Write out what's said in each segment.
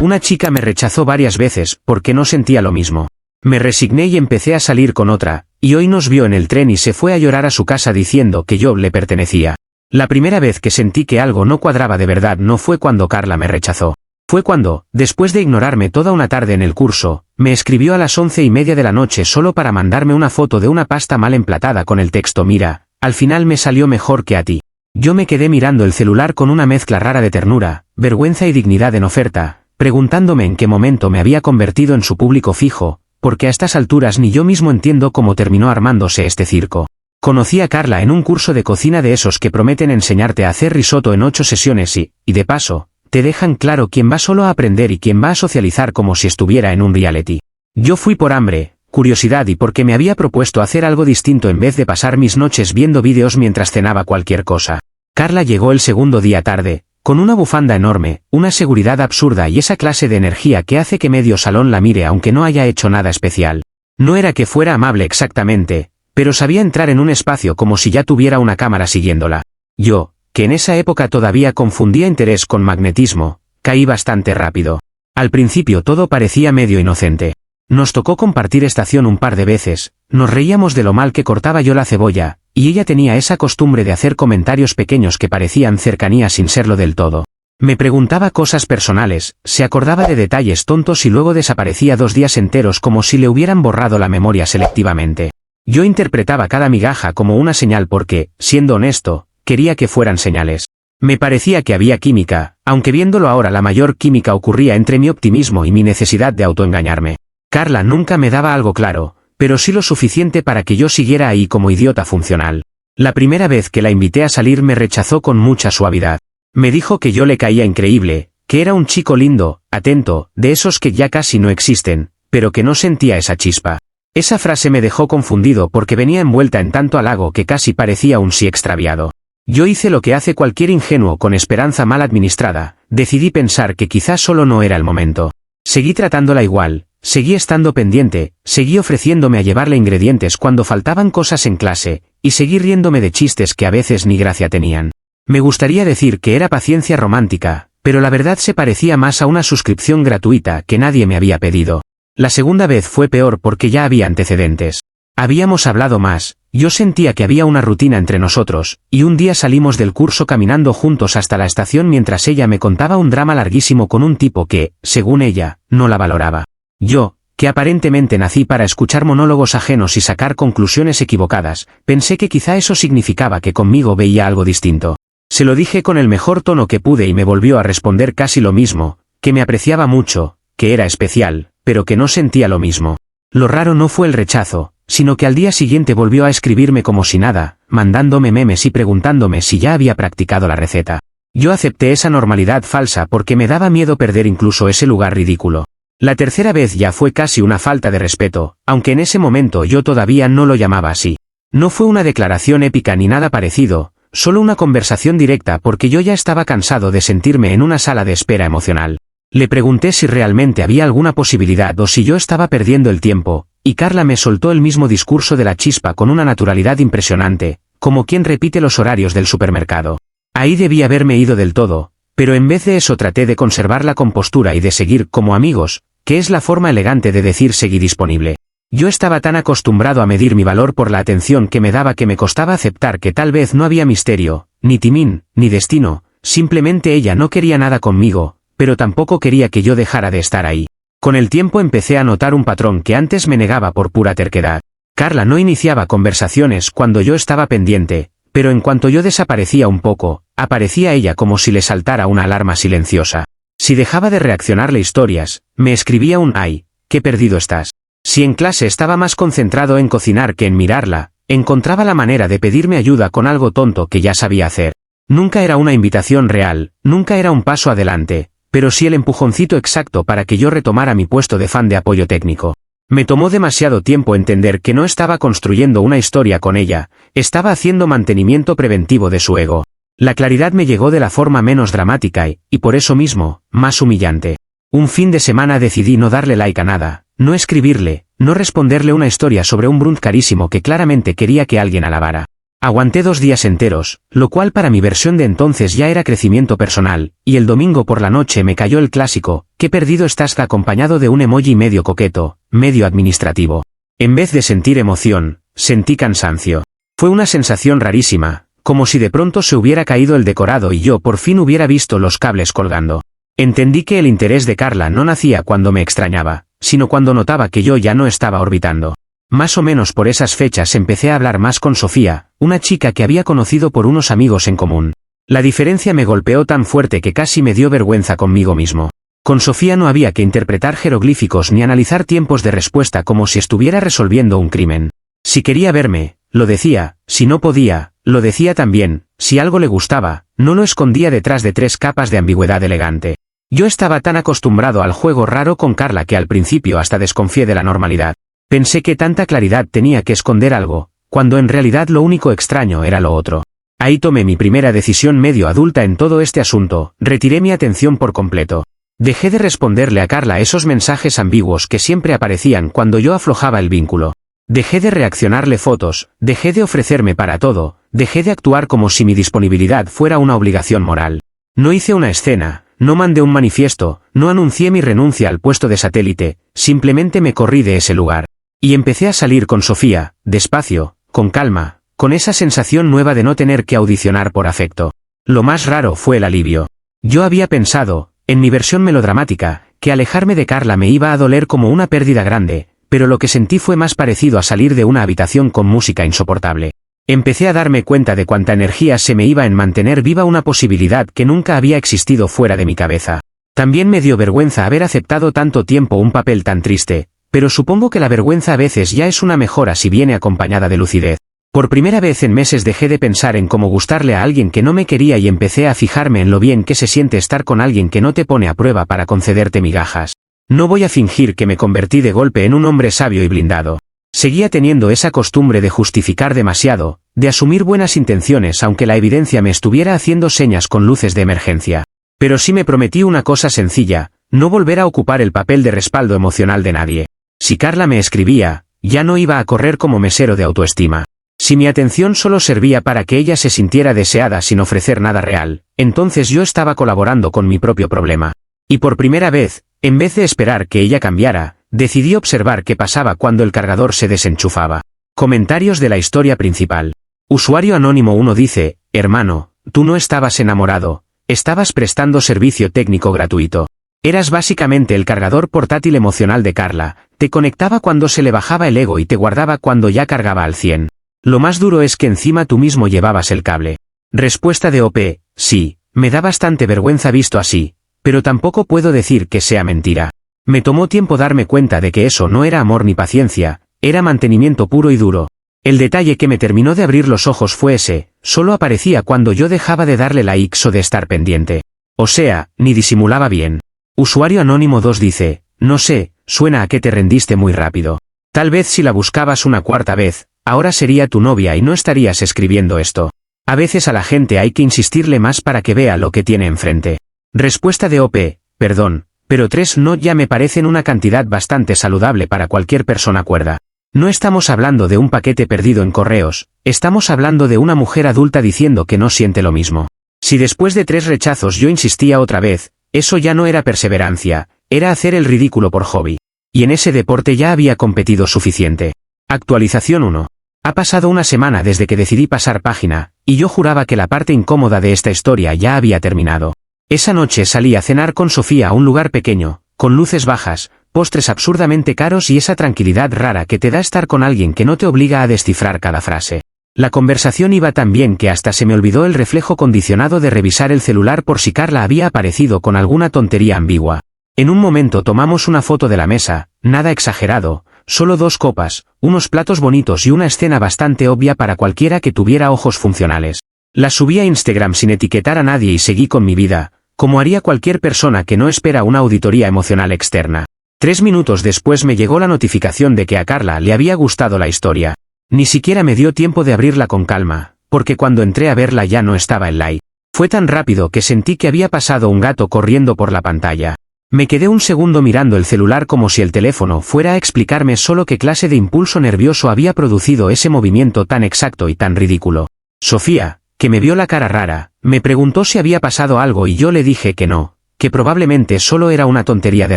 Una chica me rechazó varias veces porque no sentía lo mismo. Me resigné y empecé a salir con otra, y hoy nos vio en el tren y se fue a llorar a su casa diciendo que yo le pertenecía. La primera vez que sentí que algo no cuadraba de verdad no fue cuando Carla me rechazó. Fue cuando, después de ignorarme toda una tarde en el curso, me escribió a las 11:30 de la noche solo para mandarme una foto de una pasta mal emplatada con el texto: mira, al final me salió mejor que a ti. Yo me quedé mirando el celular con una mezcla rara de ternura, vergüenza y dignidad en oferta, preguntándome en qué momento me había convertido en su público fijo, porque a estas alturas ni yo mismo entiendo cómo terminó armándose este circo. Conocí a Carla en un curso de cocina de esos que prometen enseñarte a hacer risotto en 8 sesiones y de paso, te dejan claro quién va solo a aprender y quién va a socializar como si estuviera en un reality. Yo fui por hambre, curiosidad y porque me había propuesto hacer algo distinto en vez de pasar mis noches viendo vídeos mientras cenaba cualquier cosa. Carla llegó el segundo día tarde, con una bufanda enorme, una seguridad absurda y esa clase de energía que hace que medio salón la mire aunque no haya hecho nada especial. No era que fuera amable exactamente, pero sabía entrar en un espacio como si ya tuviera una cámara siguiéndola. Yo, que en esa época todavía confundía interés con magnetismo, caí bastante rápido. Al principio todo parecía medio inocente. Nos tocó compartir estación un par de veces, nos reíamos de lo mal que cortaba yo la cebolla, y ella tenía esa costumbre de hacer comentarios pequeños que parecían cercanía sin serlo del todo. Me preguntaba cosas personales, se acordaba de detalles tontos y luego desaparecía 2 días enteros como si le hubieran borrado la memoria selectivamente. Yo interpretaba cada migaja como una señal porque, siendo honesto, quería que fueran señales. Me parecía que había química, aunque viéndolo ahora la mayor química ocurría entre mi optimismo y mi necesidad de autoengañarme. Carla nunca me daba algo claro, pero sí lo suficiente para que yo siguiera ahí como idiota funcional. La primera vez que la invité a salir me rechazó con mucha suavidad. Me dijo que yo le caía increíble, que era un chico lindo, atento, de esos que ya casi no existen, pero que no sentía esa chispa. Esa frase me dejó confundido porque venía envuelta en tanto halago que casi parecía un sí extraviado. Yo hice lo que hace cualquier ingenuo con esperanza mal administrada, decidí pensar que quizás solo no era el momento. Seguí tratándola igual, seguí estando pendiente, seguí ofreciéndome a llevarle ingredientes cuando faltaban cosas en clase, y seguí riéndome de chistes que a veces ni gracia tenían. Me gustaría decir que era paciencia romántica, pero la verdad se parecía más a una suscripción gratuita que nadie me había pedido. La segunda vez fue peor porque ya había antecedentes. Habíamos hablado más, yo sentía que había una rutina entre nosotros, y un día salimos del curso caminando juntos hasta la estación mientras ella me contaba un drama larguísimo con un tipo que, según ella, no la valoraba. Yo, que aparentemente nací para escuchar monólogos ajenos y sacar conclusiones equivocadas, pensé que quizá eso significaba que conmigo veía algo distinto. Se lo dije con el mejor tono que pude y me volvió a responder casi lo mismo, que me apreciaba mucho, que era especial, pero que no sentía lo mismo. Lo raro no fue el rechazo, sino que al día siguiente volvió a escribirme como si nada, mandándome memes y preguntándome si ya había practicado la receta. Yo acepté esa normalidad falsa porque me daba miedo perder incluso ese lugar ridículo. La tercera vez ya fue casi una falta de respeto, aunque en ese momento yo todavía no lo llamaba así. No fue una declaración épica ni nada parecido, solo una conversación directa porque yo ya estaba cansado de sentirme en una sala de espera emocional. Le pregunté si realmente había alguna posibilidad o si yo estaba perdiendo el tiempo, y Carla me soltó el mismo discurso de la chispa con una naturalidad impresionante, como quien repite los horarios del supermercado. Ahí debí haberme ido del todo, pero en vez de eso traté de conservar la compostura y de seguir como amigos, que es la forma elegante de decir seguí disponible. Yo estaba tan acostumbrado a medir mi valor por la atención que me daba que me costaba aceptar que tal vez no había misterio, ni timín, ni destino, simplemente ella no quería nada conmigo, pero tampoco quería que yo dejara de estar ahí. Con el tiempo empecé a notar un patrón que antes me negaba por pura terquedad. Carla no iniciaba conversaciones cuando yo estaba pendiente, pero en cuanto yo desaparecía un poco, aparecía ella como si le saltara una alarma silenciosa. Si dejaba de reaccionarle historias, me escribía un «ay, qué perdido estás». Si en clase estaba más concentrado en cocinar que en mirarla, encontraba la manera de pedirme ayuda con algo tonto que ya sabía hacer. Nunca era una invitación real, nunca era un paso adelante, pero sí el empujoncito exacto para que yo retomara mi puesto de fan de apoyo técnico. Me tomó demasiado tiempo entender que no estaba construyendo una historia con ella, estaba haciendo mantenimiento preventivo de su ego. La claridad me llegó de la forma menos dramática y por eso mismo, más humillante. Un fin de semana decidí no darle like a nada, no escribirle, no responderle una historia sobre un brunt carísimo que claramente quería que alguien alabara. Aguanté 2 días enteros, lo cual para mi versión de entonces ya era crecimiento personal, y el domingo por la noche me cayó el clásico, qué perdido estás, acompañado de un emoji medio coqueto, medio administrativo. En vez de sentir emoción, sentí cansancio. Fue una sensación rarísima, como si de pronto se hubiera caído el decorado y yo por fin hubiera visto los cables colgando. Entendí que el interés de Carla no nacía cuando me extrañaba, sino cuando notaba que yo ya no estaba orbitando. Más o menos por esas fechas empecé a hablar más con Sofía, una chica que había conocido por unos amigos en común. La diferencia me golpeó tan fuerte que casi me dio vergüenza conmigo mismo. Con Sofía no había que interpretar jeroglíficos ni analizar tiempos de respuesta como si estuviera resolviendo un crimen. Si quería verme, lo decía, si no podía, lo decía también, si algo le gustaba, no lo escondía detrás de 3 capas de ambigüedad elegante. Yo estaba tan acostumbrado al juego raro con Carla que al principio hasta desconfié de la normalidad. Pensé que tanta claridad tenía que esconder algo, cuando en realidad lo único extraño era lo otro. Ahí tomé mi primera decisión medio adulta en todo este asunto, retiré mi atención por completo. Dejé de responderle a Carla esos mensajes ambiguos que siempre aparecían cuando yo aflojaba el vínculo. Dejé de reaccionarle fotos, dejé de ofrecerme para todo, dejé de actuar como si mi disponibilidad fuera una obligación moral. No hice una escena, no mandé un manifiesto, no anuncié mi renuncia al puesto de satélite, simplemente me corrí de ese lugar. Y empecé a salir con Sofía, despacio, con calma, con esa sensación nueva de no tener que audicionar por afecto. Lo más raro fue el alivio. Yo había pensado, en mi versión melodramática, que alejarme de Carla me iba a doler como una pérdida grande, pero lo que sentí fue más parecido a salir de una habitación con música insoportable. Empecé a darme cuenta de cuánta energía se me iba en mantener viva una posibilidad que nunca había existido fuera de mi cabeza. También me dio vergüenza haber aceptado tanto tiempo un papel tan triste, pero supongo que la vergüenza a veces ya es una mejora si viene acompañada de lucidez. Por primera vez en meses dejé de pensar en cómo gustarle a alguien que no me quería y empecé a fijarme en lo bien que se siente estar con alguien que no te pone a prueba para concederte migajas. No voy a fingir que me convertí de golpe en un hombre sabio y blindado. Seguía teniendo esa costumbre de justificar demasiado, de asumir buenas intenciones aunque la evidencia me estuviera haciendo señas con luces de emergencia. Pero sí me prometí una cosa sencilla, no volver a ocupar el papel de respaldo emocional de nadie. Si Carla me escribía, ya no iba a correr como mesero de autoestima. Si mi atención solo servía para que ella se sintiera deseada sin ofrecer nada real, entonces yo estaba colaborando con mi propio problema. Y por primera vez, en vez de esperar que ella cambiara, decidí observar qué pasaba cuando el cargador se desenchufaba. Comentarios de la historia principal. Usuario anónimo 1 dice, hermano, tú no estabas enamorado, estabas prestando servicio técnico gratuito. Eras básicamente el cargador portátil emocional de Carla, te conectaba cuando se le bajaba el ego y te guardaba cuando ya cargaba al 100. Lo más duro es que encima tú mismo llevabas el cable. Respuesta de OP, sí, me da bastante vergüenza visto así, pero tampoco puedo decir que sea mentira. Me tomó tiempo darme cuenta de que eso no era amor ni paciencia, era mantenimiento puro y duro. El detalle que me terminó de abrir los ojos fue ese, solo aparecía cuando yo dejaba de darle likes o de estar pendiente. O sea, ni disimulaba bien. Usuario anónimo 2 dice, no sé, suena a que te rendiste muy rápido. Tal vez si la buscabas una cuarta vez, ahora sería tu novia y no estarías escribiendo esto. A veces a la gente hay que insistirle más para que vea lo que tiene enfrente. Respuesta de OP, perdón, pero 3 no ya me parecen una cantidad bastante saludable para cualquier persona cuerda. No estamos hablando de un paquete perdido en correos, estamos hablando de una mujer adulta diciendo que no siente lo mismo. Si después de 3 rechazos yo insistía otra vez, eso ya no era perseverancia, era hacer el ridículo por hobby. Y en ese deporte ya había competido suficiente. Actualización 1. Ha pasado una semana desde que decidí pasar página, y yo juraba que la parte incómoda de esta historia ya había terminado. Esa noche salí a cenar con Sofía a un lugar pequeño, con luces bajas, postres absurdamente caros y esa tranquilidad rara que te da estar con alguien que no te obliga a descifrar cada frase. La conversación iba tan bien que hasta se me olvidó el reflejo condicionado de revisar el celular por si Carla había aparecido con alguna tontería ambigua. En un momento tomamos una foto de la mesa, nada exagerado, solo 2 copas, unos platos bonitos y una escena bastante obvia para cualquiera que tuviera ojos funcionales. La subí a Instagram sin etiquetar a nadie y seguí con mi vida, como haría cualquier persona que no espera una auditoría emocional externa. 3 minutos después me llegó la notificación de que a Carla le había gustado la historia. Ni siquiera me dio tiempo de abrirla con calma, porque cuando entré a verla ya no estaba el like. Fue tan rápido que sentí que había pasado un gato corriendo por la pantalla. Me quedé un segundo mirando el celular como si el teléfono fuera a explicarme solo qué clase de impulso nervioso había producido ese movimiento tan exacto y tan ridículo. Sofía, que me vio la cara rara, me preguntó si había pasado algo y yo le dije que no, que probablemente solo era una tontería de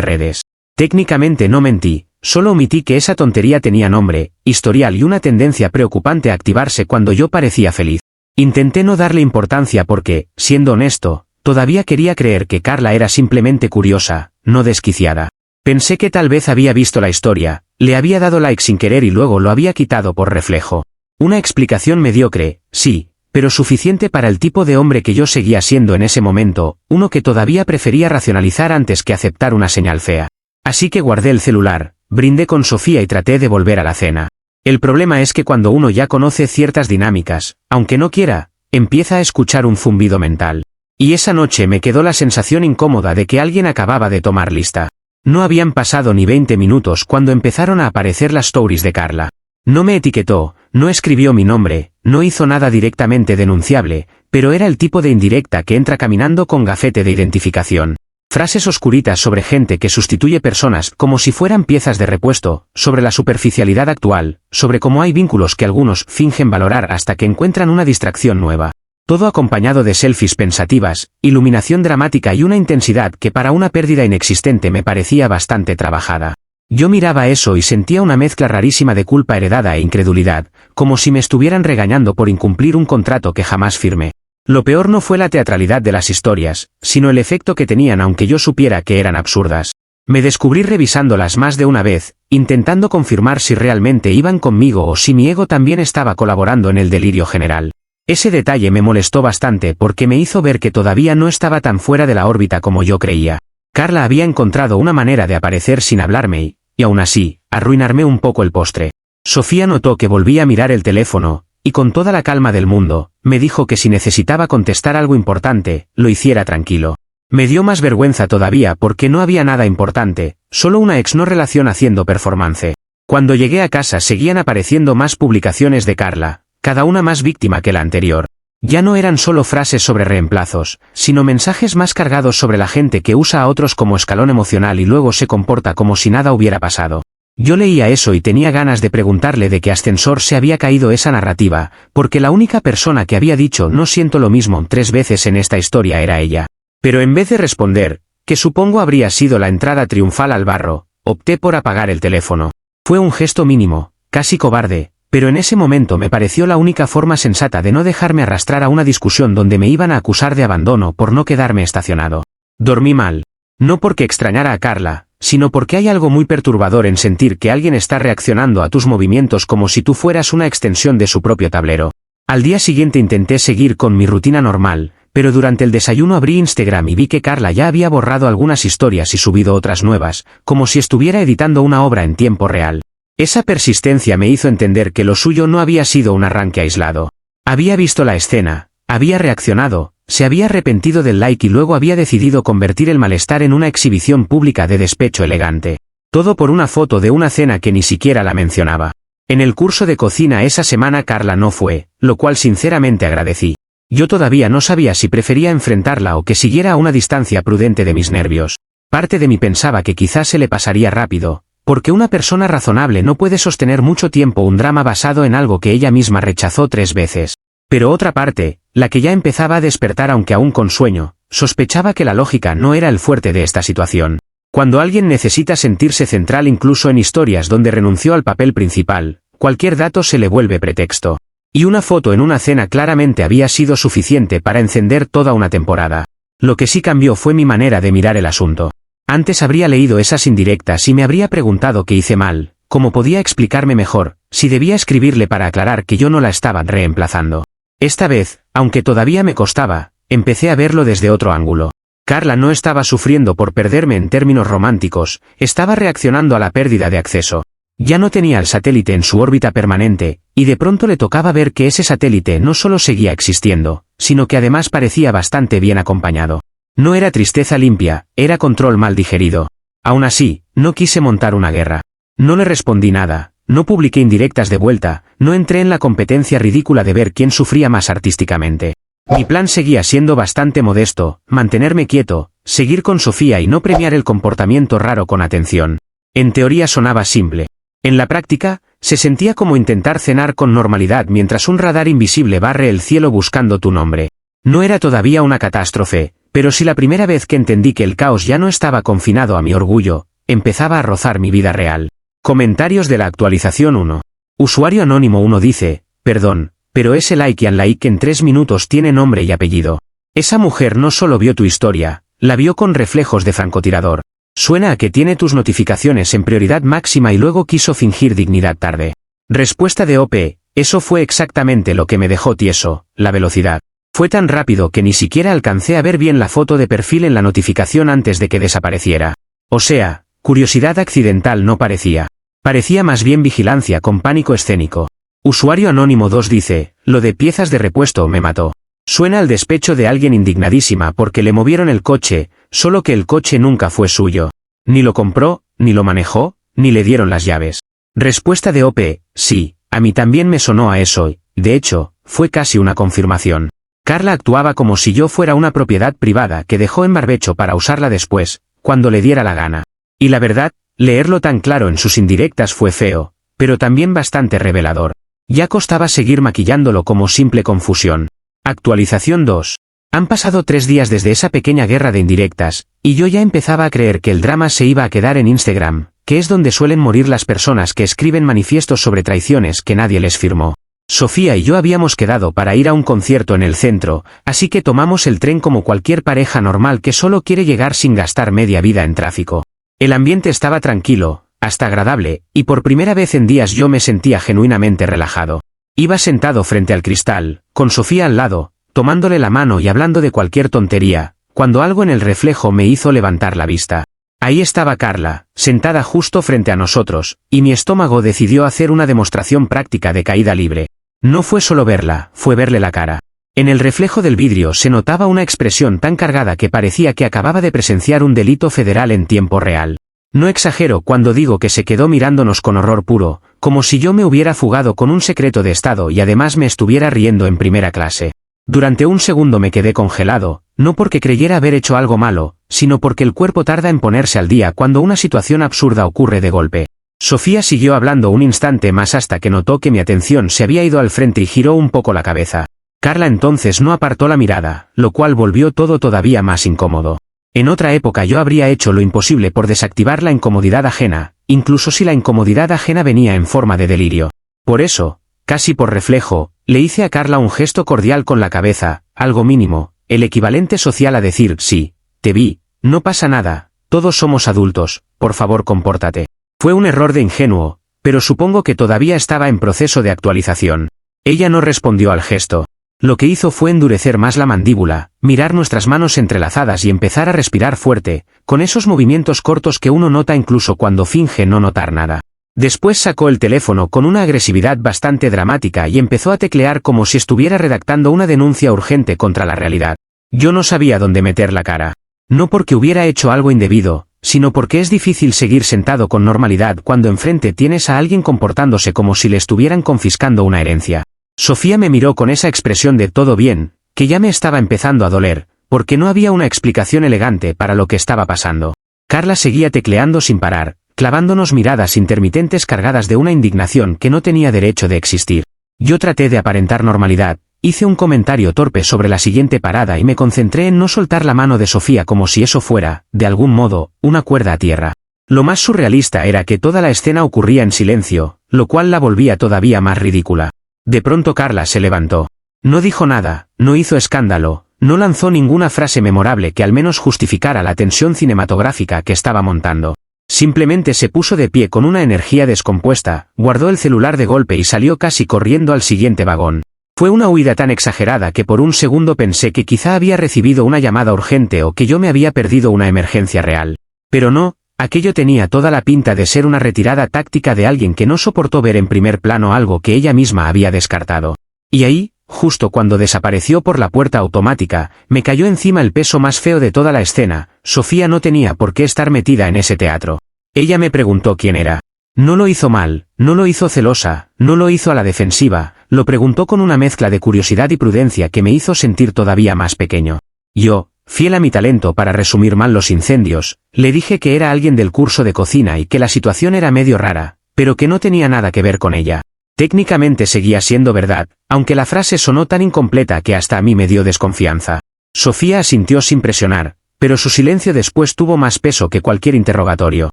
redes. Técnicamente no mentí, solo omití que esa tontería tenía nombre, historial y una tendencia preocupante a activarse cuando yo parecía feliz. Intenté no darle importancia porque, siendo honesto, todavía quería creer que Carla era simplemente curiosa, no desquiciada. Pensé que tal vez había visto la historia, le había dado like sin querer y luego lo había quitado por reflejo. Una explicación mediocre, sí, pero suficiente para el tipo de hombre que yo seguía siendo en ese momento, uno que todavía prefería racionalizar antes que aceptar una señal fea. Así que guardé el celular, brindé con Sofía y traté de volver a la cena. El problema es que cuando uno ya conoce ciertas dinámicas, aunque no quiera, empieza a escuchar un zumbido mental. Y esa noche me quedó la sensación incómoda de que alguien acababa de tomar lista. No habían pasado ni 20 minutos cuando empezaron a aparecer las stories de Carla. No me etiquetó, no escribió mi nombre, no hizo nada directamente denunciable, pero era el tipo de indirecta que entra caminando con gafete de identificación. Frases oscuritas sobre gente que sustituye personas como si fueran piezas de repuesto, sobre la superficialidad actual, sobre cómo hay vínculos que algunos fingen valorar hasta que encuentran una distracción nueva. Todo acompañado de selfies pensativas, iluminación dramática y una intensidad que para una pérdida inexistente me parecía bastante trabajada. Yo miraba eso y sentía una mezcla rarísima de culpa heredada e incredulidad, como si me estuvieran regañando por incumplir un contrato que jamás firmé. Lo peor no fue la teatralidad de las historias, sino el efecto que tenían aunque yo supiera que eran absurdas. Me descubrí revisándolas más de una vez, intentando confirmar si realmente iban conmigo o si mi ego también estaba colaborando en el delirio general. Ese detalle me molestó bastante porque me hizo ver que todavía no estaba tan fuera de la órbita como yo creía. Carla había encontrado una manera de aparecer sin hablarme y aún así, arruinarme un poco el postre. Sofía notó que volví a mirar el teléfono, y con toda la calma del mundo, me dijo que si necesitaba contestar algo importante, lo hiciera tranquilo. Me dio más vergüenza todavía porque no había nada importante, solo una ex no relación haciendo performance. Cuando llegué a casa seguían apareciendo más publicaciones de Carla, cada una más víctima que la anterior. Ya no eran solo frases sobre reemplazos, sino mensajes más cargados sobre la gente que usa a otros como escalón emocional y luego se comporta como si nada hubiera pasado. Yo leía eso y tenía ganas de preguntarle de qué ascensor se había caído esa narrativa, porque la única persona que había dicho no siento lo mismo 3 veces en esta historia era ella. Pero en vez de responder, que supongo habría sido la entrada triunfal al barro, opté por apagar el teléfono. Fue un gesto mínimo, casi cobarde, pero en ese momento me pareció la única forma sensata de no dejarme arrastrar a una discusión donde me iban a acusar de abandono por no quedarme estacionado. Dormí mal. No porque extrañara a Carla, sino porque hay algo muy perturbador en sentir que alguien está reaccionando a tus movimientos como si tú fueras una extensión de su propio tablero. Al día siguiente intenté seguir con mi rutina normal, pero durante el desayuno abrí Instagram y vi que Carla ya había borrado algunas historias y subido otras nuevas, como si estuviera editando una obra en tiempo real. Esa persistencia me hizo entender que lo suyo no había sido un arranque aislado. Había visto la escena, había reaccionado, se había arrepentido del like y luego había decidido convertir el malestar en una exhibición pública de despecho elegante. Todo por una foto de una cena que ni siquiera la mencionaba. En el curso de cocina esa semana Carla no fue, lo cual sinceramente agradecí. Yo todavía no sabía si prefería enfrentarla o que siguiera a una distancia prudente de mis nervios. Parte de mí pensaba que quizás se le pasaría rápido, porque una persona razonable no puede sostener mucho tiempo un drama basado en algo que ella misma rechazó 3 veces. Pero otra parte, la que ya empezaba a despertar aunque aún con sueño, sospechaba que la lógica no era el fuerte de esta situación. Cuando alguien necesita sentirse central incluso en historias donde renunció al papel principal, cualquier dato se le vuelve pretexto. Y una foto en una cena claramente había sido suficiente para encender toda una temporada. Lo que sí cambió fue mi manera de mirar el asunto. Antes habría leído esas indirectas y me habría preguntado qué hice mal, cómo podía explicarme mejor, si debía escribirle para aclarar que yo no la estaba reemplazando. Esta vez, aunque todavía me costaba, empecé a verlo desde otro ángulo. Carla no estaba sufriendo por perderme en términos románticos, estaba reaccionando a la pérdida de acceso. Ya no tenía el satélite en su órbita permanente, y de pronto le tocaba ver que ese satélite no solo seguía existiendo, sino que además parecía bastante bien acompañado. No era tristeza limpia, era control mal digerido. Aún así, no quise montar una guerra. No le respondí nada, no publiqué indirectas de vuelta, no entré en la competencia ridícula de ver quién sufría más artísticamente. Mi plan seguía siendo bastante modesto, mantenerme quieto, seguir con Sofía y no premiar el comportamiento raro con atención. En teoría sonaba simple. En la práctica, Se sentía como intentar cenar con normalidad mientras un radar invisible barre el cielo buscando tu nombre. No era todavía una catástrofe, pero sí la primera vez que entendí que el caos ya no estaba confinado a mi orgullo, empezaba a rozar mi vida real. Comentarios de la actualización 1. Usuario anónimo 1 dice, perdón, pero ese like y unlike en 3 minutos tiene nombre y apellido. Esa mujer no solo vio tu historia, la vio con reflejos de francotirador. Suena a que tiene tus notificaciones en prioridad máxima y luego quiso fingir dignidad tarde. Respuesta de OP, eso fue exactamente lo que me dejó tieso, la velocidad. Fue tan rápido que ni siquiera alcancé a ver bien la foto de perfil en la notificación antes de que desapareciera. O sea, curiosidad accidental no parecía. Parecía más bien vigilancia con pánico escénico. Usuario anónimo 2 dice, lo de piezas de repuesto me mató. Suena al despecho de alguien indignadísima porque le movieron el coche, solo que el coche nunca fue suyo. Ni lo compró, ni lo manejó, ni le dieron las llaves. Respuesta de OP, sí, a mí también me sonó a eso, de hecho, fue casi una confirmación. Carla actuaba como si yo fuera una propiedad privada que dejó en barbecho para usarla después, cuando le diera la gana. Y la verdad, leerlo tan claro en sus indirectas fue feo, pero también bastante revelador. Ya costaba seguir maquillándolo como simple confusión. Actualización 2. Han pasado 3 días desde esa pequeña guerra de indirectas, y yo ya empezaba a creer que el drama se iba a quedar en Instagram, que es donde suelen morir las personas que escriben manifiestos sobre traiciones que nadie les firmó. Sofía y yo habíamos quedado para ir a un concierto en el centro, así que tomamos el tren como cualquier pareja normal que solo quiere llegar sin gastar media vida en tráfico. El ambiente estaba tranquilo, hasta agradable, y por primera vez en días yo me sentía genuinamente relajado. Iba sentado frente al cristal, con Sofía al lado, tomándole la mano y hablando de cualquier tontería, cuando algo en el reflejo me hizo levantar la vista. Ahí estaba Carla, sentada justo frente a nosotros, y mi estómago decidió hacer una demostración práctica de caída libre. No fue solo verla, fue verle la cara. En el reflejo del vidrio se notaba una expresión tan cargada que parecía que acababa de presenciar un delito federal en tiempo real. No exagero cuando digo que se quedó mirándonos con horror puro, como si yo me hubiera fugado con un secreto de Estado y además me estuviera riendo en primera clase. Durante un segundo me quedé congelado, no porque creyera haber hecho algo malo, sino porque el cuerpo tarda en ponerse al día cuando una situación absurda ocurre de golpe. Sofía siguió hablando un instante más hasta que notó que mi atención se había ido al frente y giró un poco la cabeza. Carla entonces no apartó la mirada, lo cual volvió todo todavía más incómodo. En otra época yo habría hecho lo imposible por desactivar la incomodidad ajena, incluso si la incomodidad ajena venía en forma de delirio. Por eso, casi por reflejo, le hice a Carla un gesto cordial con la cabeza, algo mínimo, el equivalente social a decir, sí, te vi, no pasa nada, todos somos adultos, por favor compórtate. Fue un error de ingenuo, pero supongo que todavía estaba en proceso de actualización. Ella no respondió al gesto. Lo que hizo fue endurecer más la mandíbula, mirar nuestras manos entrelazadas y empezar a respirar fuerte, con esos movimientos cortos que uno nota incluso cuando finge no notar nada. Después sacó el teléfono con una agresividad bastante dramática y empezó a teclear como si estuviera redactando una denuncia urgente contra la realidad. Yo no sabía dónde meter la cara. No porque hubiera hecho algo indebido, sino porque es difícil seguir sentado con normalidad cuando enfrente tienes a alguien comportándose como si le estuvieran confiscando una herencia. Sofía me miró con esa expresión de todo bien, que ya me estaba empezando a doler, porque no había una explicación elegante para lo que estaba pasando. Carla seguía tecleando sin parar, clavándonos miradas intermitentes cargadas de una indignación que no tenía derecho de existir. Yo traté de aparentar normalidad, hice un comentario torpe sobre la siguiente parada y me concentré en no soltar la mano de Sofía como si eso fuera, de algún modo, una cuerda a tierra. Lo más surrealista era que toda la escena ocurría en silencio, lo cual la volvía todavía más ridícula. De pronto Carla se levantó. No dijo nada, no hizo escándalo, no lanzó ninguna frase memorable que al menos justificara la tensión cinematográfica que estaba montando. Simplemente se puso de pie con una energía descompuesta, guardó el celular de golpe y salió casi corriendo al siguiente vagón. Fue una huida tan exagerada que por un segundo pensé que quizá había recibido una llamada urgente o que yo me había perdido una emergencia real. Pero no, aquello tenía toda la pinta de ser una retirada táctica de alguien que no soportó ver en primer plano algo que ella misma había descartado. Y ahí, justo cuando desapareció por la puerta automática, me cayó encima el peso más feo de toda la escena. Sofía no tenía por qué estar metida en ese teatro. Ella me preguntó quién era. No lo hizo mal, no lo hizo celosa, no lo hizo a la defensiva, lo preguntó con una mezcla de curiosidad y prudencia que me hizo sentir todavía más pequeño. Yo, fiel a mi talento para resumir mal los incendios, le dije que era alguien del curso de cocina y que la situación era medio rara, pero que no tenía nada que ver con ella. Técnicamente seguía siendo verdad, aunque la frase sonó tan incompleta que hasta a mí me dio desconfianza. Sofía asintió sin presionar, pero su silencio después tuvo más peso que cualquier interrogatorio.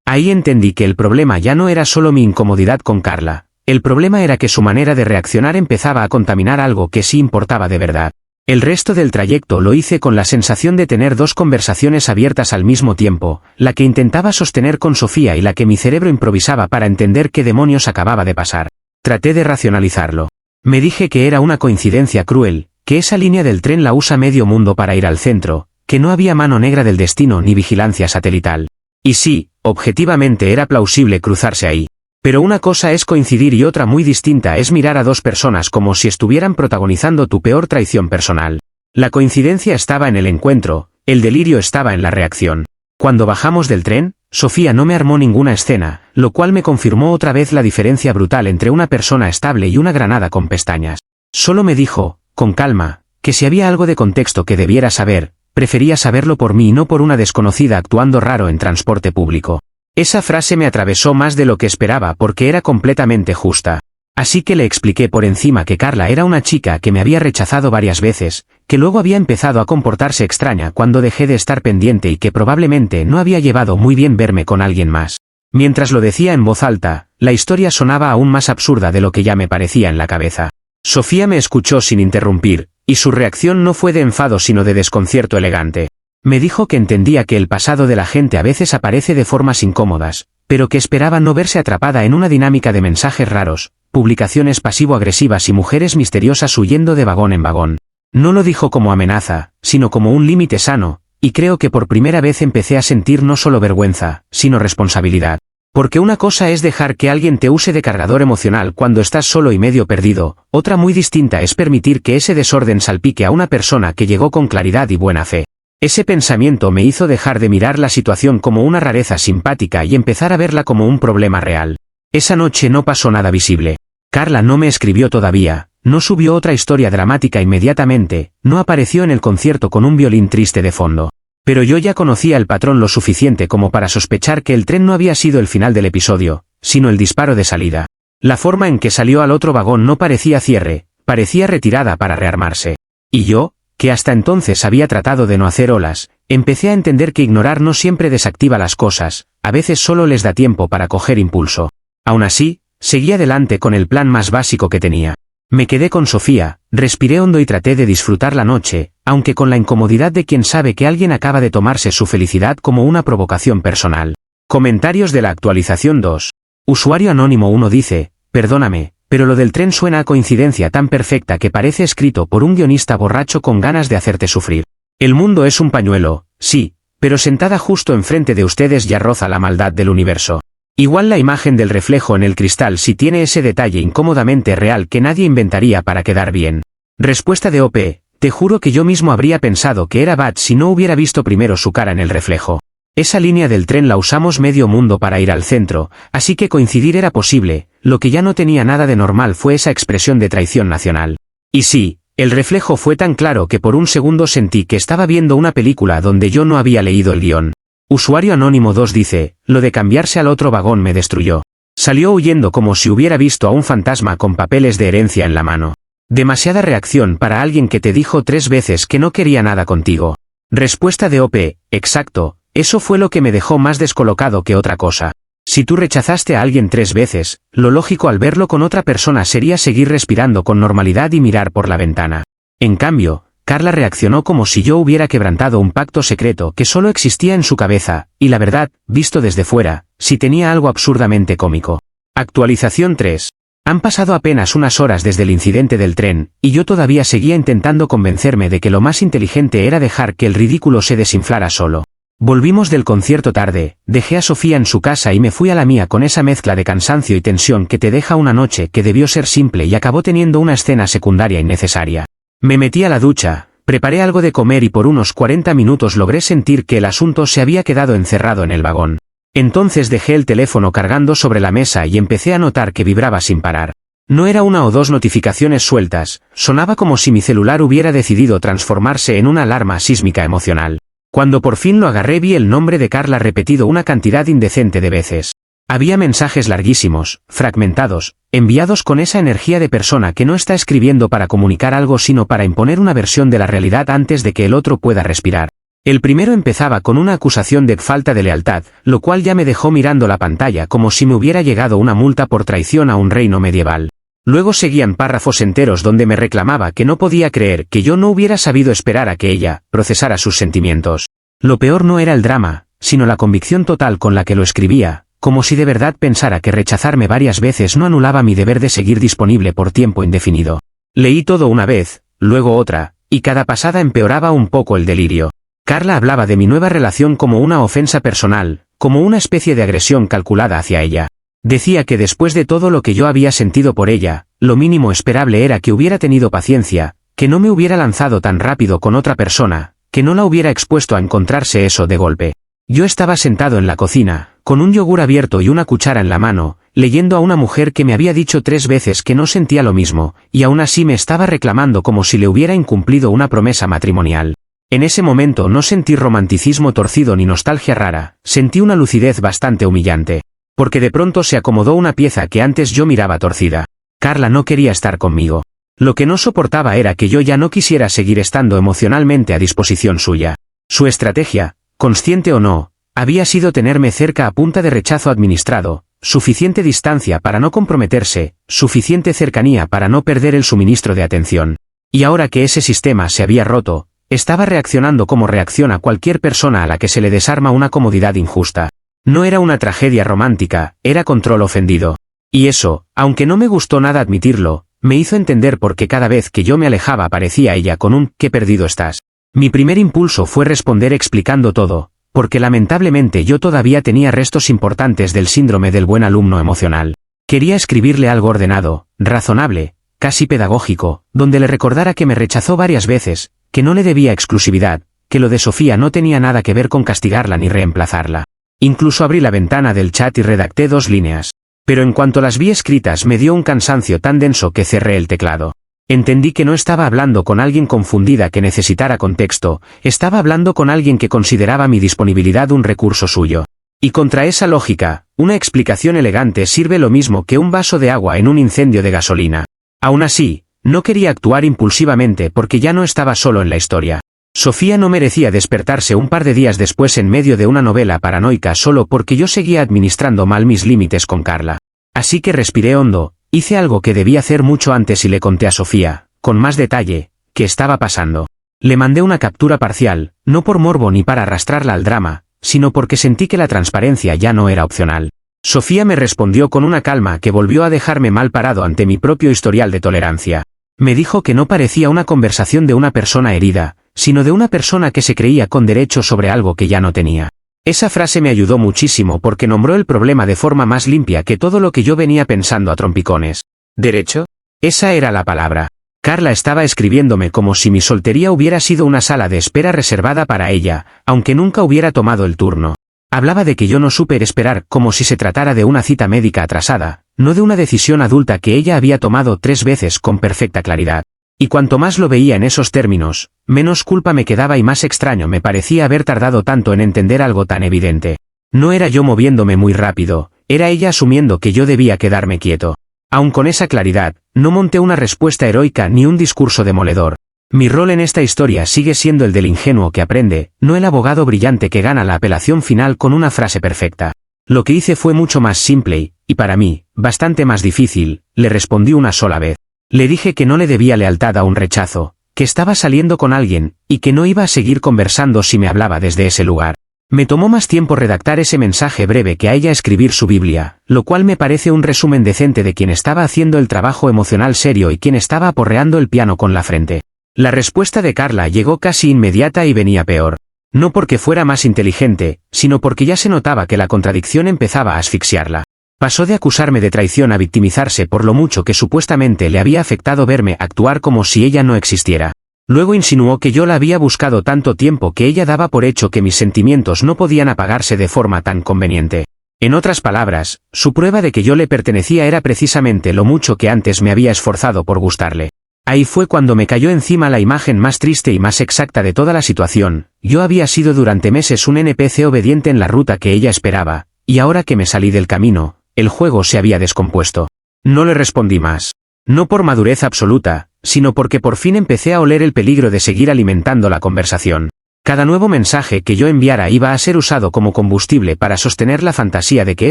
Ahí entendí que el problema ya no era solo mi incomodidad con Carla, el problema era que su manera de reaccionar empezaba a contaminar algo que sí importaba de verdad. El resto del trayecto lo hice con la sensación de tener dos conversaciones abiertas al mismo tiempo, la que intentaba sostener con Sofía y la que mi cerebro improvisaba para entender qué demonios acababa de pasar. Traté de racionalizarlo. Me dije que era una coincidencia cruel, que esa línea del tren la usa medio mundo para ir al centro, que no había mano negra del destino ni vigilancia satelital. Y sí, objetivamente era plausible cruzarse ahí. Pero una cosa es coincidir y otra muy distinta es mirar a dos personas como si estuvieran protagonizando tu peor traición personal. La coincidencia estaba en el encuentro, el delirio estaba en la reacción. Cuando bajamos del tren, Sofía no me armó ninguna escena, lo cual me confirmó otra vez la diferencia brutal entre una persona estable y una granada con pestañas. Solo me dijo, con calma, que si había algo de contexto que debiera saber, prefería saberlo por mí y no por una desconocida actuando raro en transporte público. Esa frase me atravesó más de lo que esperaba porque era completamente justa. Así que le expliqué por encima que Carla era una chica que me había rechazado varias veces, que luego había empezado a comportarse extraña cuando dejé de estar pendiente y que probablemente no había llevado muy bien verme con alguien más. Mientras lo decía en voz alta, la historia sonaba aún más absurda de lo que ya me parecía en la cabeza. Sofía me escuchó sin interrumpir, y su reacción no fue de enfado sino de desconcierto elegante. Me dijo que entendía que el pasado de la gente a veces aparece de formas incómodas, pero que esperaba no verse atrapada en una dinámica de mensajes raros, publicaciones pasivo-agresivas y mujeres misteriosas huyendo de vagón en vagón. No lo dijo como amenaza, sino como un límite sano, y creo que por primera vez empecé a sentir no solo vergüenza, sino responsabilidad. Porque una cosa es dejar que alguien te use de cargador emocional cuando estás solo y medio perdido, otra muy distinta es permitir que ese desorden salpique a una persona que llegó con claridad y buena fe. Ese pensamiento me hizo dejar de mirar la situación como una rareza simpática y empezar a verla como un problema real. Esa noche no pasó nada visible. Carla no me escribió todavía, no subió otra historia dramática inmediatamente, no apareció en el concierto con un violín triste de fondo. Pero yo ya conocía el patrón lo suficiente como para sospechar que el tren no había sido el final del episodio, sino el disparo de salida. La forma en que salió al otro vagón no parecía cierre, parecía retirada para rearmarse. Y yo, que hasta entonces había tratado de no hacer olas, empecé a entender que ignorar no siempre desactiva las cosas, a veces solo les da tiempo para coger impulso. Aún así, seguí adelante con el plan más básico que tenía. Me quedé con Sofía, respiré hondo y traté de disfrutar la noche, aunque con la incomodidad de quien sabe que alguien acaba de tomarse su felicidad como una provocación personal. Comentarios de la actualización 2. Usuario anónimo 1 dice, perdóname, pero lo del tren suena a coincidencia tan perfecta que parece escrito por un guionista borracho con ganas de hacerte sufrir. El mundo es un pañuelo, sí, pero sentada justo enfrente de ustedes ya roza la maldad del universo. Igual la imagen del reflejo en el cristal sí tiene ese detalle incómodamente real que nadie inventaría para quedar bien. Respuesta de OP, te juro que yo mismo habría pensado que era Bat si no hubiera visto primero su cara en el reflejo. Esa línea del tren la usamos medio mundo para ir al centro, así que coincidir era posible, lo que ya no tenía nada de normal fue esa expresión de traición nacional. Y sí, el reflejo fue tan claro que por un segundo sentí que estaba viendo una película donde yo no había leído el guión. Usuario anónimo 2 dice, lo de cambiarse al otro vagón me destruyó. Salió huyendo como si hubiera visto a un fantasma con papeles de herencia en la mano. Demasiada reacción para alguien que te dijo 3 veces que no quería nada contigo. Respuesta de OP, exacto. Eso fue lo que me dejó más descolocado que otra cosa. Si tú rechazaste a alguien 3 veces, lo lógico al verlo con otra persona sería seguir respirando con normalidad y mirar por la ventana. En cambio, Carla reaccionó como si yo hubiera quebrantado un pacto secreto que solo existía en su cabeza, y la verdad, visto desde fuera, sí tenía algo absurdamente cómico. Actualización 3. Han pasado apenas unas horas desde el incidente del tren, y yo todavía seguía intentando convencerme de que lo más inteligente era dejar que el ridículo se desinflara solo. Volvimos del concierto tarde, dejé a Sofía en su casa y me fui a la mía con esa mezcla de cansancio y tensión que te deja una noche que debió ser simple y acabó teniendo una escena secundaria innecesaria. Me metí a la ducha, preparé algo de comer y por unos 40 minutos logré sentir que el asunto se había quedado encerrado en el vagón. Entonces dejé el teléfono cargando sobre la mesa y empecé a notar que vibraba sin parar. No era una o dos notificaciones sueltas, sonaba como si mi celular hubiera decidido transformarse en una alarma sísmica emocional. Cuando por fin lo agarré vi el nombre de Carla repetido una cantidad indecente de veces. Había mensajes larguísimos, fragmentados, enviados con esa energía de persona que no está escribiendo para comunicar algo sino para imponer una versión de la realidad antes de que el otro pueda respirar. El primero empezaba con una acusación de falta de lealtad, lo cual ya me dejó mirando la pantalla como si me hubiera llegado una multa por traición a un reino medieval. Luego seguían párrafos enteros donde me reclamaba que no podía creer que yo no hubiera sabido esperar a que ella procesara sus sentimientos. Lo peor no era el drama, sino la convicción total con la que lo escribía, como si de verdad pensara que rechazarme varias veces no anulaba mi deber de seguir disponible por tiempo indefinido. Leí todo una vez, luego otra, y cada pasada empeoraba un poco el delirio. Carla hablaba de mi nueva relación como una ofensa personal, como una especie de agresión calculada hacia ella. Decía que después de todo lo que yo había sentido por ella, lo mínimo esperable era que hubiera tenido paciencia, que no me hubiera lanzado tan rápido con otra persona, que no la hubiera expuesto a encontrarse eso de golpe. Yo estaba sentado en la cocina, con un yogur abierto y una cuchara en la mano, leyendo a una mujer que me había dicho 3 veces que no sentía lo mismo, y aún así me estaba reclamando como si le hubiera incumplido una promesa matrimonial. En ese momento no sentí romanticismo torcido ni nostalgia rara, sentí una lucidez bastante humillante. Porque de pronto se acomodó una pieza que antes yo miraba torcida. Carla no quería estar conmigo. Lo que no soportaba era que yo ya no quisiera seguir estando emocionalmente a disposición suya. Su estrategia, consciente o no, había sido tenerme cerca a punta de rechazo administrado, suficiente distancia para no comprometerse, suficiente cercanía para no perder el suministro de atención. Y ahora que ese sistema se había roto, estaba reaccionando como reacciona cualquier persona a la que se le desarma una comodidad injusta. No era una tragedia romántica, era control ofendido. Y eso, aunque no me gustó nada admitirlo, me hizo entender por qué cada vez que yo me alejaba aparecía ella con un «qué perdido estás». Mi primer impulso fue responder explicando todo, porque lamentablemente yo todavía tenía restos importantes del síndrome del buen alumno emocional. Quería escribirle algo ordenado, razonable, casi pedagógico, donde le recordara que me rechazó varias veces, que no le debía exclusividad, que lo de Sofía no tenía nada que ver con castigarla ni reemplazarla. Incluso abrí la ventana del chat y redacté 2 líneas. Pero en cuanto las vi escritas me dio un cansancio tan denso que cerré el teclado. Entendí que no estaba hablando con alguien confundida que necesitara contexto, estaba hablando con alguien que consideraba mi disponibilidad un recurso suyo. Y contra esa lógica, una explicación elegante sirve lo mismo que un vaso de agua en un incendio de gasolina. Aún así, no quería actuar impulsivamente porque ya no estaba solo en la historia. Sofía no merecía despertarse un par de días después en medio de una novela paranoica solo porque yo seguía administrando mal mis límites con Carla. Así que respiré hondo, hice algo que debía hacer mucho antes y le conté a Sofía, con más detalle, qué estaba pasando. Le mandé una captura parcial, no por morbo ni para arrastrarla al drama, sino porque sentí que la transparencia ya no era opcional. Sofía me respondió con una calma que volvió a dejarme mal parado ante mi propio historial de tolerancia. Me dijo que no parecía una conversación de una persona herida, sino de una persona que se creía con derecho sobre algo que ya no tenía. Esa frase me ayudó muchísimo porque nombró el problema de forma más limpia que todo lo que yo venía pensando a trompicones. ¿Derecho? Esa era la palabra. Carla estaba escribiéndome como si mi soltería hubiera sido una sala de espera reservada para ella, aunque nunca hubiera tomado el turno. Hablaba de que yo no supe esperar como si se tratara de una cita médica atrasada, no de una decisión adulta que ella había tomado 3 veces con perfecta claridad. Y cuanto más lo veía en esos términos, menos culpa me quedaba y más extraño me parecía haber tardado tanto en entender algo tan evidente. No era yo moviéndome muy rápido, era ella asumiendo que yo debía quedarme quieto. Aun con esa claridad, no monté una respuesta heroica ni un discurso demoledor. Mi rol en esta historia sigue siendo el del ingenuo que aprende, no el abogado brillante que gana la apelación final con una frase perfecta. Lo que hice fue mucho más simple, y para mí, bastante más difícil, le respondí una sola vez. Le dije que no le debía lealtad a un rechazo, que estaba saliendo con alguien, y que no iba a seguir conversando si me hablaba desde ese lugar. Me tomó más tiempo redactar ese mensaje breve que a ella escribir su Biblia, lo cual me parece un resumen decente de quien estaba haciendo el trabajo emocional serio y quien estaba aporreando el piano con la frente. La respuesta de Carla llegó casi inmediata y venía peor. No porque fuera más inteligente, sino porque ya se notaba que la contradicción empezaba a asfixiarla. Pasó de acusarme de traición a victimizarse por lo mucho que supuestamente le había afectado verme actuar como si ella no existiera. Luego insinuó que yo la había buscado tanto tiempo que ella daba por hecho que mis sentimientos no podían apagarse de forma tan conveniente. En otras palabras, su prueba de que yo le pertenecía era precisamente lo mucho que antes me había esforzado por gustarle. Ahí fue cuando me cayó encima la imagen más triste y más exacta de toda la situación. Yo había sido durante meses un NPC obediente en la ruta que ella esperaba, y ahora que me salí del camino, el juego se había descompuesto. No le respondí más. No por madurez absoluta, sino porque por fin empecé a oler el peligro de seguir alimentando la conversación. Cada nuevo mensaje que yo enviara iba a ser usado como combustible para sostener la fantasía de que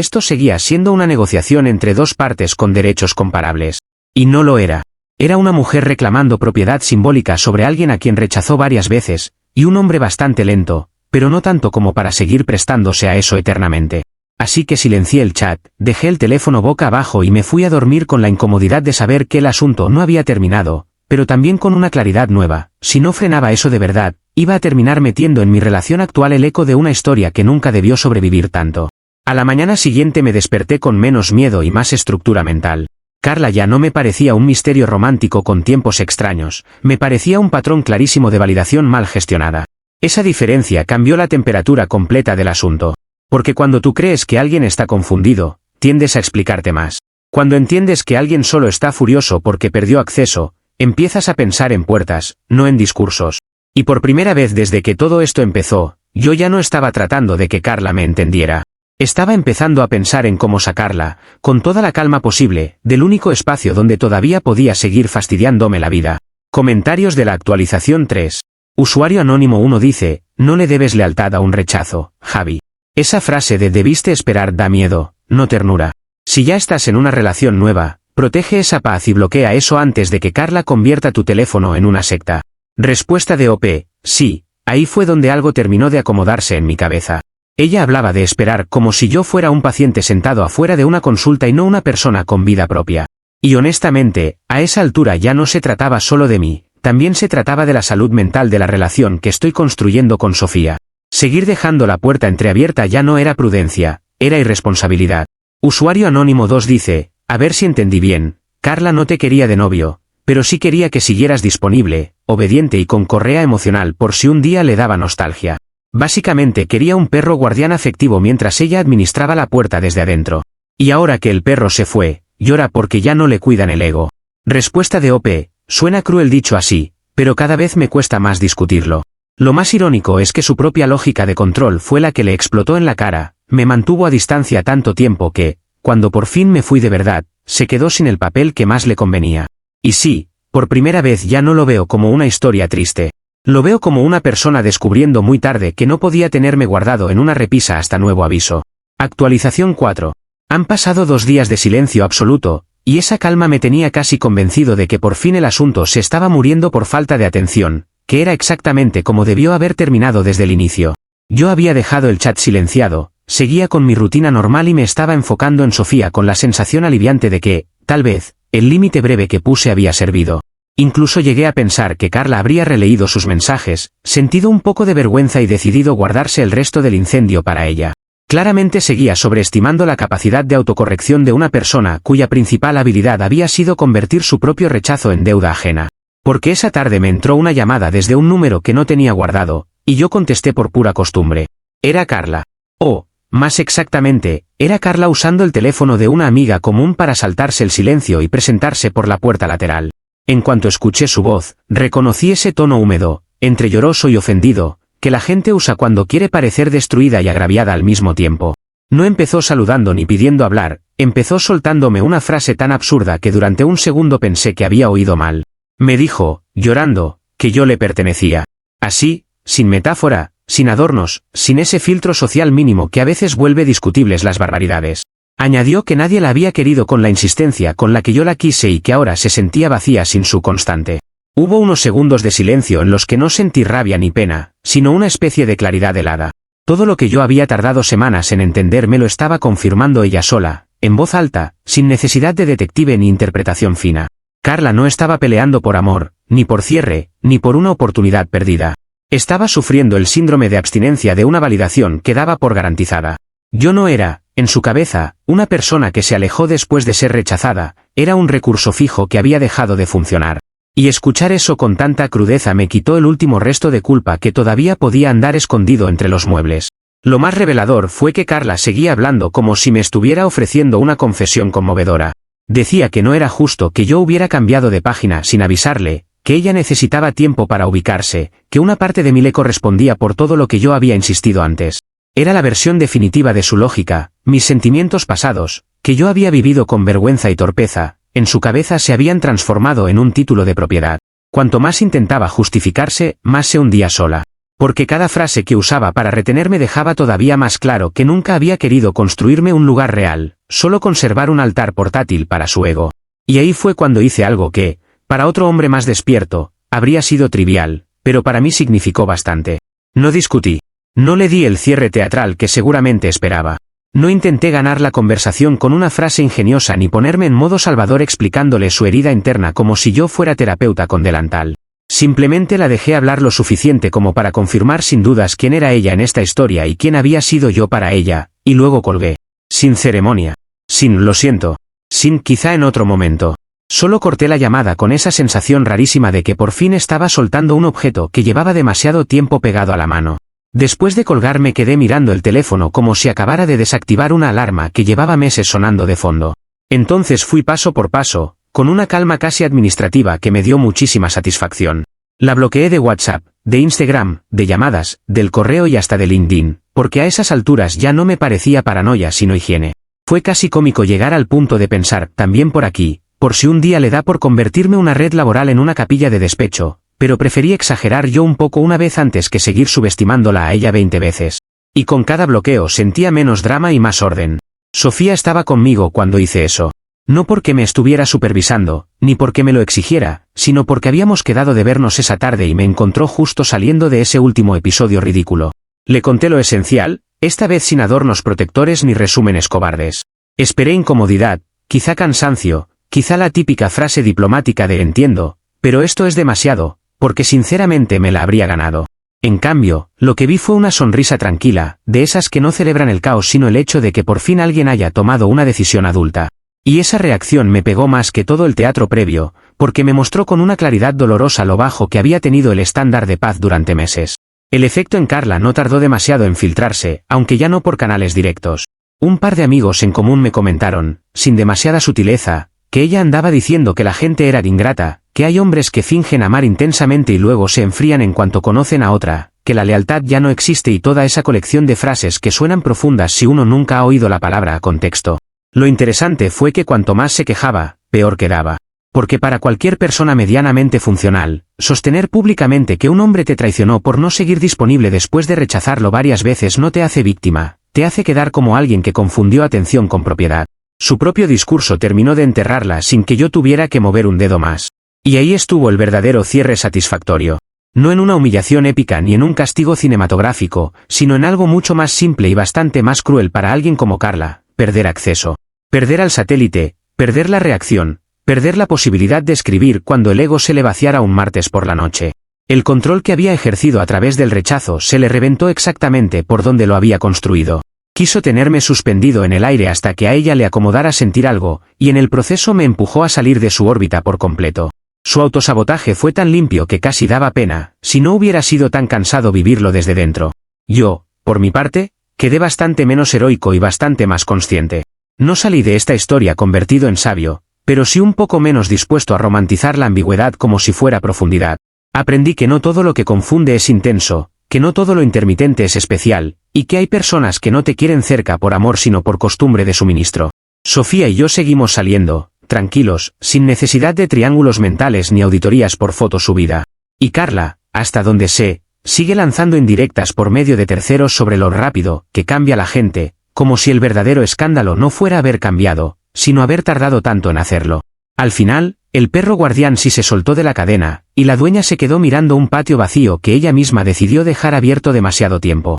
esto seguía siendo una negociación entre dos partes con derechos comparables. Y no lo era. Era una mujer reclamando propiedad simbólica sobre alguien a quien rechazó varias veces, y un hombre bastante lento, pero no tanto como para seguir prestándose a eso eternamente. Así que silencié el chat, dejé el teléfono boca abajo y me fui a dormir con la incomodidad de saber que el asunto no había terminado, pero también con una claridad nueva. Si no frenaba eso de verdad, iba a terminar metiendo en mi relación actual el eco de una historia que nunca debió sobrevivir tanto. A la mañana siguiente me desperté con menos miedo y más estructura mental. Carla ya no me parecía un misterio romántico con tiempos extraños, me parecía un patrón clarísimo de validación mal gestionada. Esa diferencia cambió la temperatura completa del asunto. Porque cuando tú crees que alguien está confundido, tiendes a explicarte más. Cuando entiendes que alguien solo está furioso porque perdió acceso, empiezas a pensar en puertas, no en discursos. Y por primera vez desde que todo esto empezó, yo ya no estaba tratando de que Carla me entendiera. Estaba empezando a pensar en cómo sacarla, con toda la calma posible, del único espacio donde todavía podía seguir fastidiándome la vida. Comentarios de la actualización 3. Usuario anónimo 1 dice, no le debes lealtad a un rechazo, Javi. Esa frase de debiste esperar da miedo, no ternura. Si ya estás en una relación nueva, protege esa paz y bloquea eso antes de que Carla convierta tu teléfono en una secta. Respuesta de OP, sí, ahí fue donde algo terminó de acomodarse en mi cabeza. Ella hablaba de esperar como si yo fuera un paciente sentado afuera de una consulta y no una persona con vida propia. Y honestamente, a esa altura ya no se trataba solo de mí, también se trataba de la salud mental de la relación que estoy construyendo con Sofía. Seguir dejando la puerta entreabierta ya no era prudencia, era irresponsabilidad. Usuario anónimo 2 dice, a ver si entendí bien, Carla no te quería de novio, pero sí quería que siguieras disponible, obediente y con correa emocional por si un día le daba nostalgia. Básicamente quería un perro guardián afectivo mientras ella administraba la puerta desde adentro. Y ahora que el perro se fue, llora porque ya no le cuidan el ego. Respuesta de OP, suena cruel dicho así, pero cada vez me cuesta más discutirlo. Lo más irónico es que su propia lógica de control fue la que le explotó en la cara, me mantuvo a distancia tanto tiempo que, cuando por fin me fui de verdad, se quedó sin el papel que más le convenía. Y sí, por primera vez ya no lo veo como una historia triste. Lo veo como una persona descubriendo muy tarde que no podía tenerme guardado en una repisa hasta nuevo aviso. Actualización 4. Han pasado 2 días de silencio absoluto, y esa calma me tenía casi convencido de que por fin el asunto se estaba muriendo por falta de atención, que era exactamente como debió haber terminado desde el inicio. Yo había dejado el chat silenciado, seguía con mi rutina normal y me estaba enfocando en Sofía con la sensación aliviante de que, tal vez, el límite breve que puse había servido. Incluso llegué a pensar que Carla habría releído sus mensajes, sentido un poco de vergüenza y decidido guardarse el resto del incendio para ella. Claramente seguía sobreestimando la capacidad de autocorrección de una persona cuya principal habilidad había sido convertir su propio rechazo en deuda ajena. Porque esa tarde me entró una llamada desde un número que no tenía guardado, y yo contesté por pura costumbre. Era Carla. O, más exactamente, era Carla usando el teléfono de una amiga común para saltarse el silencio y presentarse por la puerta lateral. En cuanto escuché su voz, reconocí ese tono húmedo, entre lloroso y ofendido, que la gente usa cuando quiere parecer destruida y agraviada al mismo tiempo. No empezó saludando ni pidiendo hablar, empezó soltándome una frase tan absurda que durante un segundo pensé que había oído mal. Me dijo, llorando, que yo le pertenecía. Así, sin metáfora, sin adornos, sin ese filtro social mínimo que a veces vuelve discutibles las barbaridades. Añadió que nadie la había querido con la insistencia con la que yo la quise y que ahora se sentía vacía sin su constante. Hubo unos segundos de silencio en los que no sentí rabia ni pena, sino una especie de claridad helada. Todo lo que yo había tardado semanas en entender me lo estaba confirmando ella sola, en voz alta, sin necesidad de detective ni interpretación fina. Carla no estaba peleando por amor, ni por cierre, ni por una oportunidad perdida. Estaba sufriendo el síndrome de abstinencia de una validación que daba por garantizada. Yo no era, en su cabeza, una persona que se alejó después de ser rechazada, era un recurso fijo que había dejado de funcionar. Y escuchar eso con tanta crudeza me quitó el último resto de culpa que todavía podía andar escondido entre los muebles. Lo más revelador fue que Carla seguía hablando como si me estuviera ofreciendo una confesión conmovedora. Decía que no era justo que yo hubiera cambiado de página sin avisarle, que ella necesitaba tiempo para ubicarse, que una parte de mí le correspondía por todo lo que yo había insistido antes. Era la versión definitiva de su lógica, mis sentimientos pasados, que yo había vivido con vergüenza y torpeza, en su cabeza se habían transformado en un título de propiedad. Cuanto más intentaba justificarse, más se hundía sola. Porque cada frase que usaba para retenerme dejaba todavía más claro que nunca había querido construirme un lugar real, solo conservar un altar portátil para su ego. Y ahí fue cuando hice algo que, para otro hombre más despierto, habría sido trivial, pero para mí significó bastante. No discutí. No le di el cierre teatral que seguramente esperaba. No intenté ganar la conversación con una frase ingeniosa ni ponerme en modo salvador explicándole su herida interna como si yo fuera terapeuta con delantal. Simplemente la dejé hablar lo suficiente como para confirmar sin dudas quién era ella en esta historia y quién había sido yo para ella, y luego colgué. Sin ceremonia. Sin lo siento. Sin quizá en otro momento. Solo corté la llamada con esa sensación rarísima de que por fin estaba soltando un objeto que llevaba demasiado tiempo pegado a la mano. Después de colgar me quedé mirando el teléfono como si acabara de desactivar una alarma que llevaba meses sonando de fondo. Entonces fui paso por paso, con una calma casi administrativa que me dio muchísima satisfacción. La bloqueé de WhatsApp, de Instagram, de llamadas, del correo y hasta de LinkedIn, porque a esas alturas ya no me parecía paranoia sino higiene. Fue casi cómico llegar al punto de pensar, también por aquí, por si un día le da por convertirme una red laboral en una capilla de despecho, pero preferí exagerar yo un poco una vez antes que seguir subestimándola a ella 20 veces. Y con cada bloqueo sentía menos drama y más orden. Sofía estaba conmigo cuando hice eso. No porque me estuviera supervisando, ni porque me lo exigiera, sino porque habíamos quedado de vernos esa tarde y me encontró justo saliendo de ese último episodio ridículo. Le conté lo esencial, esta vez sin adornos protectores ni resúmenes cobardes. Esperé incomodidad, quizá cansancio, quizá la típica frase diplomática de entiendo, pero esto es demasiado, porque sinceramente me la habría ganado. En cambio, lo que vi fue una sonrisa tranquila, de esas que no celebran el caos sino el hecho de que por fin alguien haya tomado una decisión adulta. Y esa reacción me pegó más que todo el teatro previo, porque me mostró con una claridad dolorosa lo bajo que había tenido el estándar de paz durante meses. El efecto en Carla no tardó demasiado en filtrarse, aunque ya no por canales directos. Un par de amigos en común me comentaron, sin demasiada sutileza, que ella andaba diciendo que la gente era ingrata, que hay hombres que fingen amar intensamente y luego se enfrían en cuanto conocen a otra, que la lealtad ya no existe y toda esa colección de frases que suenan profundas si uno nunca ha oído la palabra a contexto. Lo interesante fue que cuanto más se quejaba, peor quedaba. Porque para cualquier persona medianamente funcional, sostener públicamente que un hombre te traicionó por no seguir disponible después de rechazarlo varias veces no te hace víctima, te hace quedar como alguien que confundió atención con propiedad. Su propio discurso terminó de enterrarla sin que yo tuviera que mover un dedo más. Y ahí estuvo el verdadero cierre satisfactorio. No en una humillación épica ni en un castigo cinematográfico, sino en algo mucho más simple y bastante más cruel para alguien como Carla, perder acceso. Perder al satélite, perder la reacción, perder la posibilidad de escribir cuando el ego se le vaciara un martes por la noche. El control que había ejercido a través del rechazo se le reventó exactamente por donde lo había construido. Quiso tenerme suspendido en el aire hasta que a ella le acomodara sentir algo, y en el proceso me empujó a salir de su órbita por completo. Su autosabotaje fue tan limpio que casi daba pena, si no hubiera sido tan cansado vivirlo desde dentro. Yo, por mi parte, quedé bastante menos heroico y bastante más consciente. No salí de esta historia convertido en sabio, pero sí un poco menos dispuesto a romantizar la ambigüedad como si fuera profundidad. Aprendí que no todo lo que confunde es intenso, que no todo lo intermitente es especial, y que hay personas que no te quieren cerca por amor sino por costumbre de suministro. Sofía y yo seguimos saliendo, tranquilos, sin necesidad de triángulos mentales ni auditorías por foto subida. Y Carla, hasta donde sé, sigue lanzando indirectas por medio de terceros sobre lo rápido que cambia la gente, como si el verdadero escándalo no fuera haber cambiado, sino haber tardado tanto en hacerlo. Al final, el perro guardián sí se soltó de la cadena, y la dueña se quedó mirando un patio vacío que ella misma decidió dejar abierto demasiado tiempo.